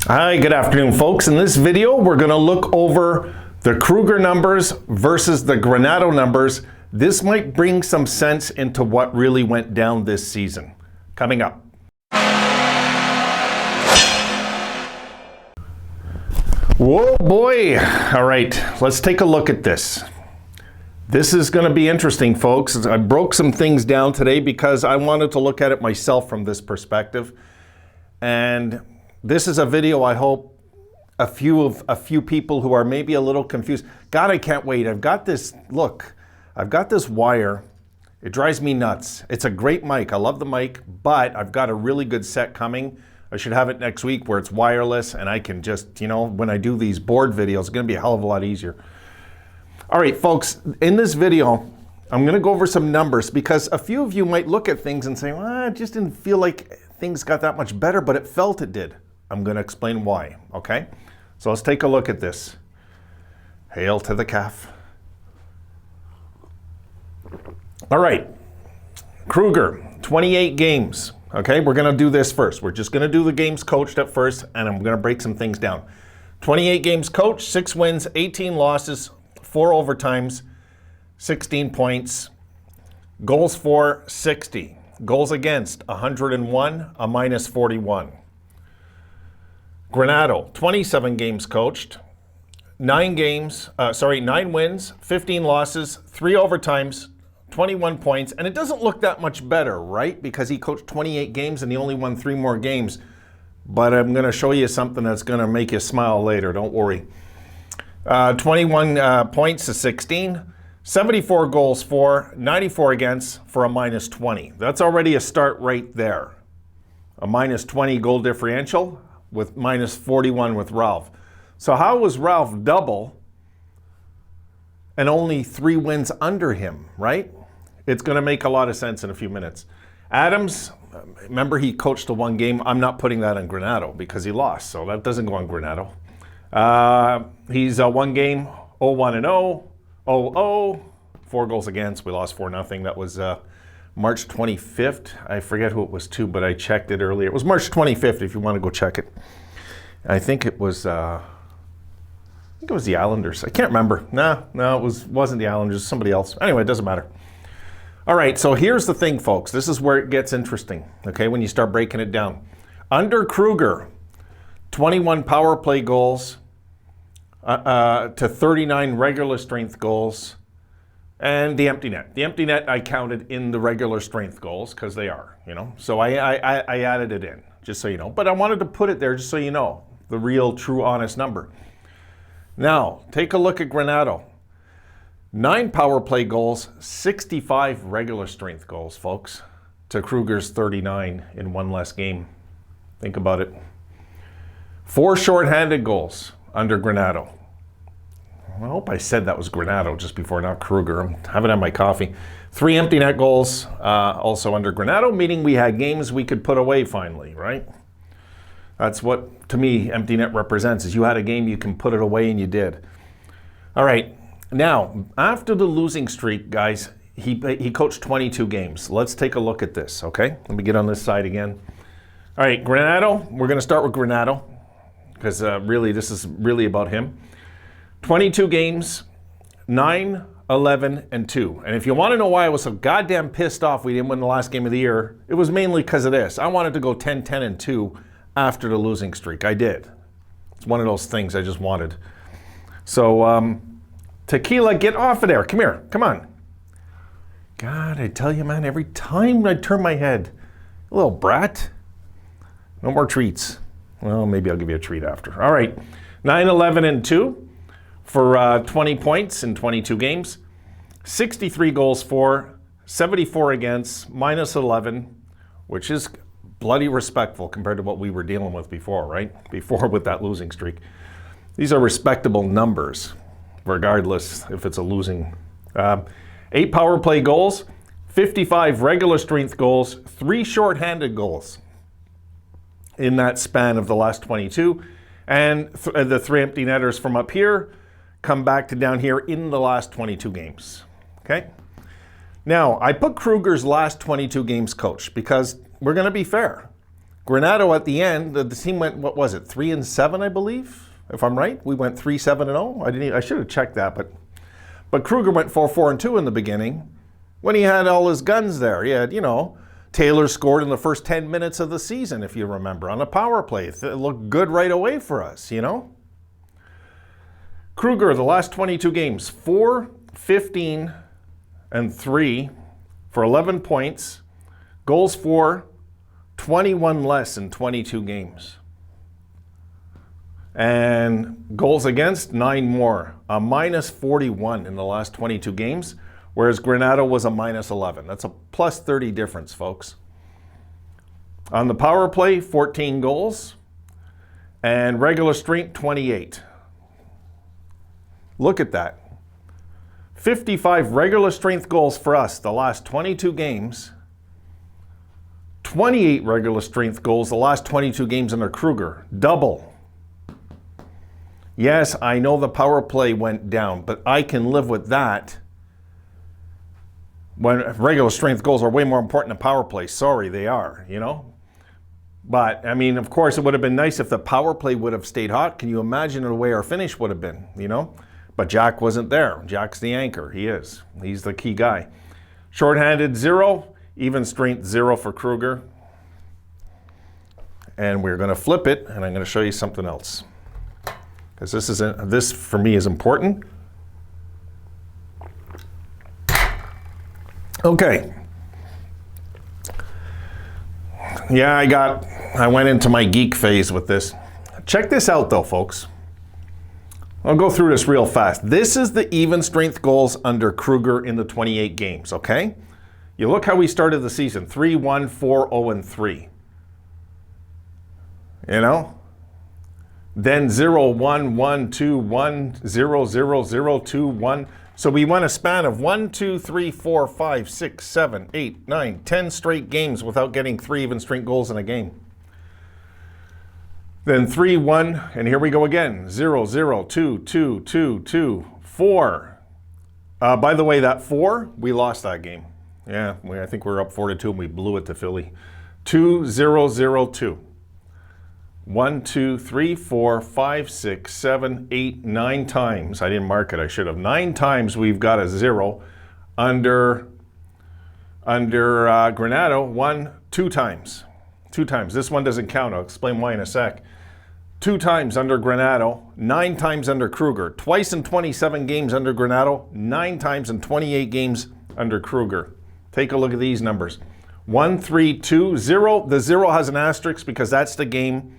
Hi, good afternoon, folks. In this video, we're going to look over the Krueger numbers versus the Granato numbers. This might bring some sense into what really went down this season. Coming up. Whoa, boy. All right, let's take a look at this. This is going to be interesting, folks. I broke some things down today because I wanted to look at it myself from this perspective. And this is a video I hope a few people who are maybe a little confused. God, I can't wait. I've got this, look, I've got this wire. It drives me nuts. It's a great mic. I love the mic, but I've got a really good set coming. I should have it next week where it's wireless and I can just, you know, when I do these board videos, it's going to be a hell of a lot easier. All right, folks, in this video, I'm going to go over some numbers because a few of you might look at things and say, well, I just didn't feel like things got that much better, but it felt it did. I'm going to explain why, okay? So let's take a look at this. Hail to the calf. All right, Krueger, 28 games. Okay, we're going to do this first. We're just going to do the games coached at first, and I'm going to break some things down. 28 games coached, 6 wins, 18 losses, 4 overtimes, 16 points. Goals for, 60. Goals against, 101, a minus 41. Granato, 27 games coached, 9 wins, 15 losses, 3 overtimes, 21 points, and it doesn't look that much better, right? Because he coached 28 games and he only won 3 more games. But I'm going to show you something that's going to make you smile later, don't worry. 21 points to 16, 74 goals for, 94 against for a minus 20. That's already a start right there. A minus 20 goal differential with minus 41 with Ralph. So how was Ralph double and only 3 wins under him, right? It's going to make a lot of sense in a few minutes. Adams, remember he coached the 1 game. I'm not putting that on Granato because he lost, so that doesn't go on Granato. He's 1 game, 0-1-0, 0-0, 4 goals against. We lost 4-0. That was March 25th. I forget who it was to, but I checked it earlier. It was March 25th if you want to go check it. I think it was the Islanders. I can't remember. No, it wasn't the Islanders. Somebody else. Anyway, it doesn't matter. All right, so here's the thing, folks. This is where it gets interesting, okay, when you start breaking it down. Under Krueger, 21 power play goals to 39 regular strength goals, and the empty net. The empty net I counted in the regular strength goals because they are, you know. So I added it in, just so you know. But I wanted to put it there just so you know, the real, true, honest number. Now, take a look at Granato. 9 power play goals, 65 regular strength goals, folks, to Krueger's 39 in 1 less game. Think about it. 4 shorthanded goals under Granato. I hope I said that was Granato just before, not Krueger. I haven't had my coffee. 3 empty net goals also under Granato, meaning we had games we could put away finally, right? That's what, to me, empty net represents, is you had a game you can put it away, and you did. All right, now, after the losing streak, guys, he coached 22 games. Let's take a look at this, okay? Let me get on this side again. All right, Granato, we're going to start with Granato because really, this is really about him. 22 games, 9, 11, and 2. And if you want to know why I was so goddamn pissed off we didn't win the last game of the year, it was mainly because of this. I wanted to go 10, 10, and 2 after the losing streak. I did. It's one of those things I just wanted. So, Tequila, get off of there. Come here. Come on. God, I tell you, man, every time I turn my head, a little brat. No more treats. Well, maybe I'll give you a treat after. All right. 9, 11, and 2 for 20 points in 22 games. 63 goals for, 74 against, minus 11, which is bloody respectful compared to what we were dealing with before, right? Before with that losing streak. These are respectable numbers, regardless if it's a losing. 8 power play goals, 55 regular strength goals, 3 shorthanded goals in that span of the last 22. And the 3 empty netters from up here come back to down here in the last 22 games, okay? Now, I put Krueger's last 22 games coached because we're going to be fair. Granato at the end, the team went, what was it, 3-7, I believe, if I'm right. We went 3-7-0. I should have checked that, but Krueger went 4-4-2 in the beginning when he had all his guns there. He had, Taylor scored in the first 10 minutes of the season, if you remember, on a power play. It looked good right away for us, Krueger, the last 22 games, 4-15-3 for 11 points. Goals for, 21 less in 22 games. And goals against, 9 more. A -41 in the last 22 games, whereas Granato was a -11. That's a +30 difference, folks. On the power play, 14 goals. And regular strength, 28. Look at that. 55 regular strength goals for us the last 22 games. 28 regular strength goals the last 22 games under Krueger. Double. Yes, I know the power play went down, but I can live with that when regular strength goals are way more important than power play. Sorry, they are, But, of course, it would have been nice if the power play would have stayed hot. Can you imagine the way our finish would have been, But Jack wasn't there. Jack's the anchor. He is. He's the key guy. Shorthanded, 0. Even strength, 0 for Krueger. And we're going to flip it, and I'm going to show you something else. Because this for me is important. Okay. Yeah, I went into my geek phase with this. Check this out though, folks. I'll go through this real fast. This is the even strength goals under Krueger in the 28 games, okay? You look how we started the season, 3-1, 4-0-3. Then 0-1-1-2-1, 0-0-0-2-1. So we went a span of 1, 2, 3, 4, 5, 6, 7, 8, 9, 10 straight games without getting 3 even strength goals in a game. Then 3-1, and here we go again. 0-0-2-2-2-2, 4. By the way, that 4, we lost that game. Yeah, I think we were up 4-2 and we blew it to Philly. 2-0-0-2. 1, 2, 3, 4, 5, 6, 7, 8, 9 times. I didn't mark it, I should have. 9 times we've got a 0 under Granato. 2 times. 2 times. This one doesn't count. I'll explain why in a sec. 2 times under Granato, 9 times under Krueger. Twice in 27 games under Granato, 9 times in 28 games under Krueger. Take a look at these numbers. 1, 3, 2, 0. The 0 has an asterisk because that's the game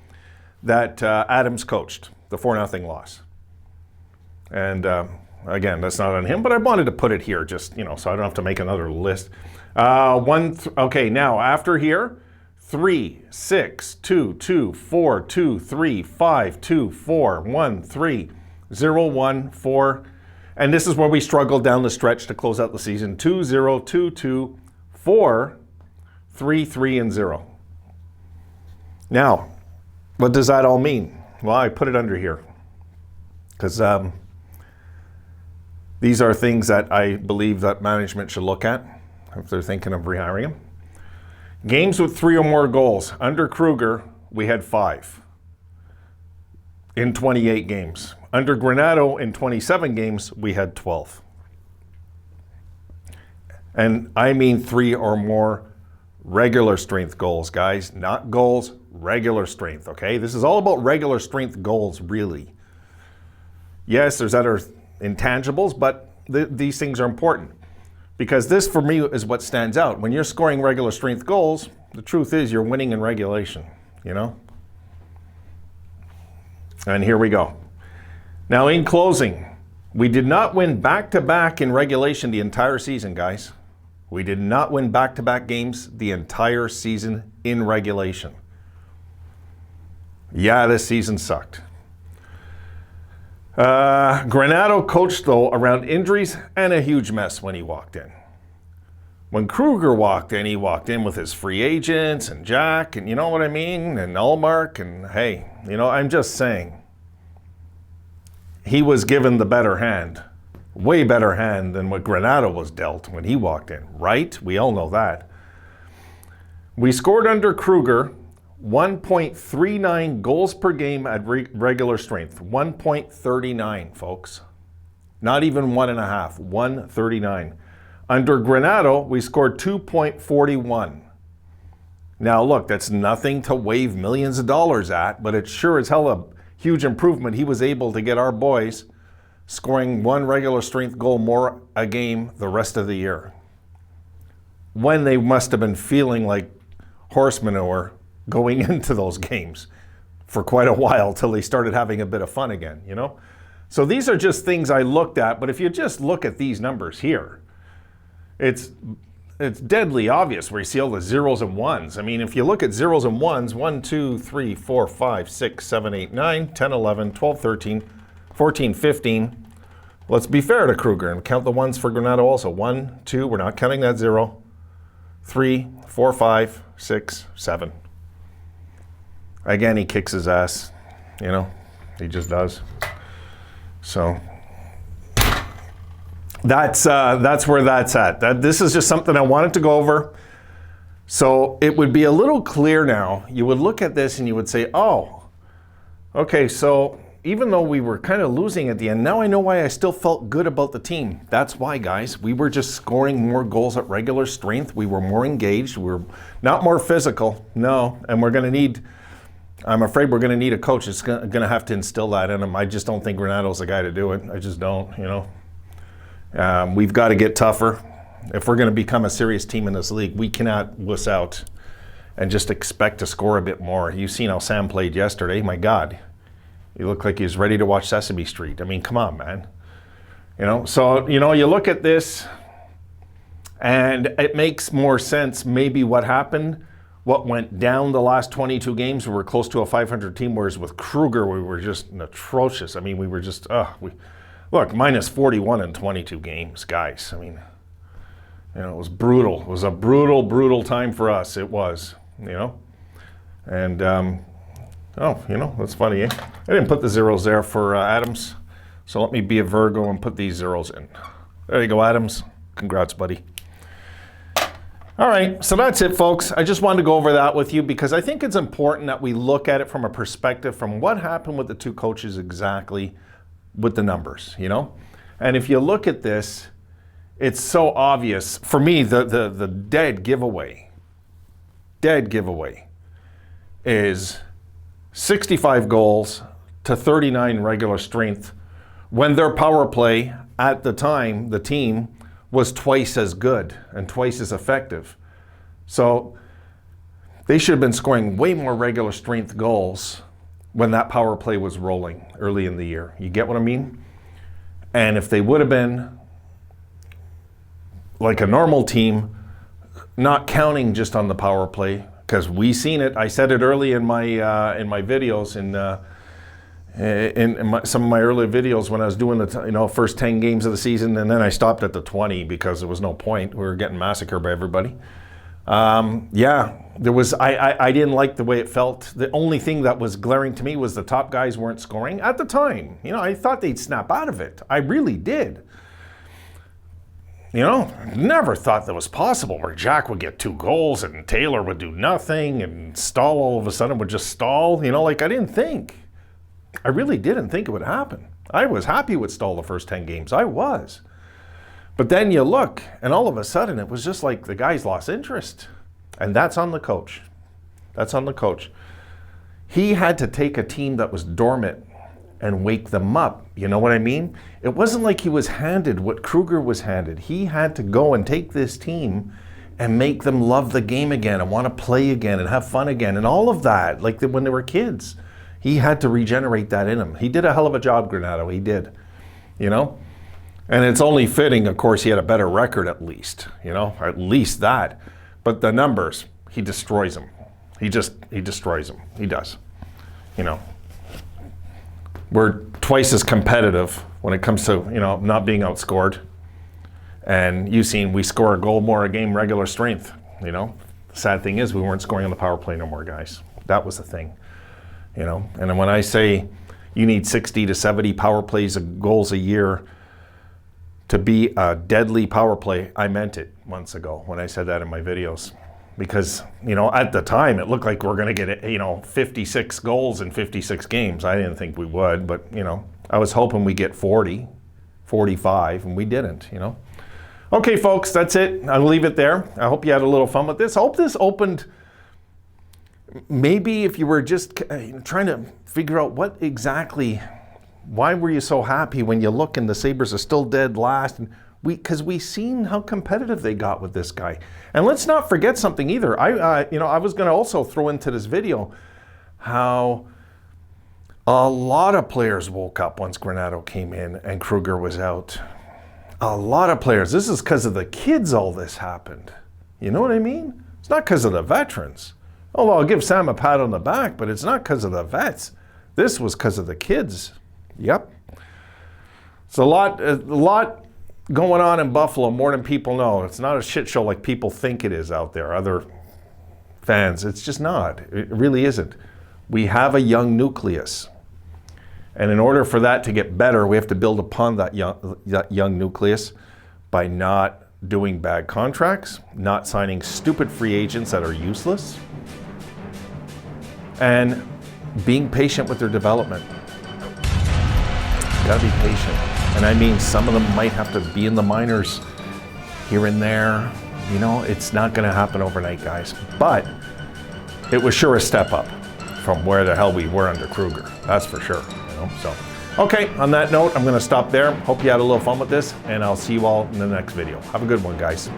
that Adams coached, the 4-0 loss. And again, that's not on him, but I wanted to put it here just, so I don't have to make another list. Okay, now after here, 3, 6, 2, 2, 4, 2, 3, 5, 2, 4, 1, 3, 0, 1, 4. And this is where we struggled down the stretch to close out the season. 2, 0, 2, 2, 4, 3, 3, and 0. Now, what does that all mean? Well, I put it under here because these are things that I believe that management should look at if they're thinking of rehiring him. Games with 3 or more goals. Under Krueger, we had 5 in 28 games. Under Granato, in 27 games, we had 12. And I mean 3 or more regular strength goals, guys. Not goals, regular strength, okay? This is all about regular strength goals, really. Yes, there's other intangibles, but these things are important. Because this, for me, is what stands out. When you're scoring regular strength goals, the truth is you're winning in regulation, And here we go. Now, in closing, we did not win back-to-back in regulation the entire season, guys. We did not win back-to-back games the entire season in regulation. Yeah, this season sucked. Granato coached, though, around injuries and a huge mess when he walked in. When Krueger walked in, he walked in with his free agents and Jack, and you know what I mean, and Allmark, and hey, I'm just saying. He was given the better hand, way better hand than what Granato was dealt when he walked in, right? We all know that. We scored under Krueger 1.39 goals per game at regular strength. 1.39, folks. Not even 1.5, 1.39. Under Granato, we scored 2.41. Now look, that's nothing to wave millions of dollars at, but it sure as hell a huge improvement. He was able to get our boys scoring 1 regular strength goal more a game the rest of the year, when they must have been feeling like horse manure going into those games for quite a while till they started having a bit of fun again, you know? So these are just things I looked at, but if you just look at these numbers here, it's deadly obvious where you see all the zeros and ones. I mean, if you look at zeros and ones, 1, 2, 3, 4, 5, 6, 7, 8, 9, 10, 11, 12, 13, 14, 15. Let's be fair to Krueger and count the ones for Granato also. 1, 2, we're not counting that 0. 3, 4, 5, 6, 7. Again, he kicks his ass, you know, he just does. So that's where that's at. This is just something I wanted to go over. So it would be a little clear now. You would look at this and you would say, oh, okay, so even though we were kind of losing at the end, now I know why I still felt good about the team. That's why, guys. We were just scoring more goals at regular strength. We were more engaged. We were not more physical. No, and we're going to need, I'm afraid we're going to need a coach that's going to have to instill that in him. I just don't think Granato's the guy to do it. I just don't, you know. We've got to get tougher. If we're going to become a serious team in this league, we cannot wuss out and just expect to score a bit more. You've seen how Sam played yesterday. My God. He looked like he was ready to watch Sesame Street. I mean, come on, man. You know, so, you know, you look at this and it makes more sense maybe what happened, what went down the last 22 games. We were close to a 500 team, whereas with Krueger, we were just atrocious. I mean, we were just, look, minus 41 in 22 games, guys. I mean, you know, it was brutal. It was a brutal, brutal time for us. It was, you know. And, oh, you know, that's funny, eh? I didn't put the zeros there for Adams, so let me be a Virgo and put these zeros in. There you go, Adams. Congrats, buddy. All right, so that's it, folks. I just wanted to go over that with you because I think it's important that we look at it from a perspective from what happened with the two coaches exactly with the numbers, you know? And if you look at this, it's so obvious. For me, the dead giveaway is 65 goals to 39 regular strength when their power play at the time, the team, was twice as good and twice as effective. So they should have been scoring way more regular strength goals when that power play was rolling early in the year. You get what I mean? And if they would have been like a normal team, not counting just on the power play, because we seen it. I said it early in my videos, in some of my earlier videos when I was doing the first 10 games of the season, and then I stopped at the 20 because there was no point. We were getting massacred by everybody. Yeah, there was. I didn't like the way it felt. The only thing that was glaring to me was the top guys weren't scoring at the time. You know, I thought they'd snap out of it. I really did. You know, never thought that was possible where Jack would get 2 goals and Taylor would do nothing and Stahl all of a sudden would just stall. You know, like I really didn't think it would happen. I was happy with Stahl the first 10 games. I was. But then you look and all of a sudden it was just like the guys lost interest. And that's on the coach. That's on the coach. He had to take a team that was dormant and wake them up. You know what I mean? It wasn't like he was handed what Krueger was handed. He had to go and take this team and make them love the game again and want to play again and have fun again and all of that, like when they were kids. He had to regenerate that in him. He did a hell of a job, Granato. He did, you know? And it's only fitting, of course, he had a better record at least, you know, or at least that. But the numbers, he destroys them. He destroys them. He does, you know. We're twice as competitive when it comes to, you know, not being outscored. And you've seen we score a goal more a game regular strength, you know. The sad thing is we weren't scoring on the power play no more, guys. That was the thing, you know. And then when I say you need 60 to 70 power plays of goals a year to be a deadly power play, I meant it months ago when I said that in my videos. because, you know, at the time it looked like we're going to get, 56 goals in 56 games. I didn't think we would, but, you know, I was hoping we get 40, 45, and we didn't, you know. Okay, folks, that's it. I'll leave it there. I hope you had a little fun with this. I hope this opened, maybe if you were just trying to figure out why were you so happy when you look and the Sabres are still dead last? And because we seen how competitive they got with this guy. And let's not forget something either. I was going to also throw into this video how a lot of players woke up once Granato came in and Krueger was out. A lot of players. This is because of the kids all this happened. You know what I mean? It's not because of the veterans. Although I'll give Sam a pat on the back, but it's not because of the vets. This was because of the kids. Yep. It's a lot going on in Buffalo, more than people know. It's not a shit show like people think it is out there, other fans. It's just not. It really isn't. We have a young nucleus. And in order for that to get better, we have to build upon that young nucleus by not doing bad contracts, not signing stupid free agents that are useless, and being patient with their development. Gotta be patient. And I mean, some of them might have to be in the minors here and there. You know, it's not gonna happen overnight, guys. But it was sure a step up from where the hell we were under Krueger. That's for sure. So, okay, on that note, I'm gonna stop there. Hope you had a little fun with this, and I'll see you all in the next video. Have a good one, guys.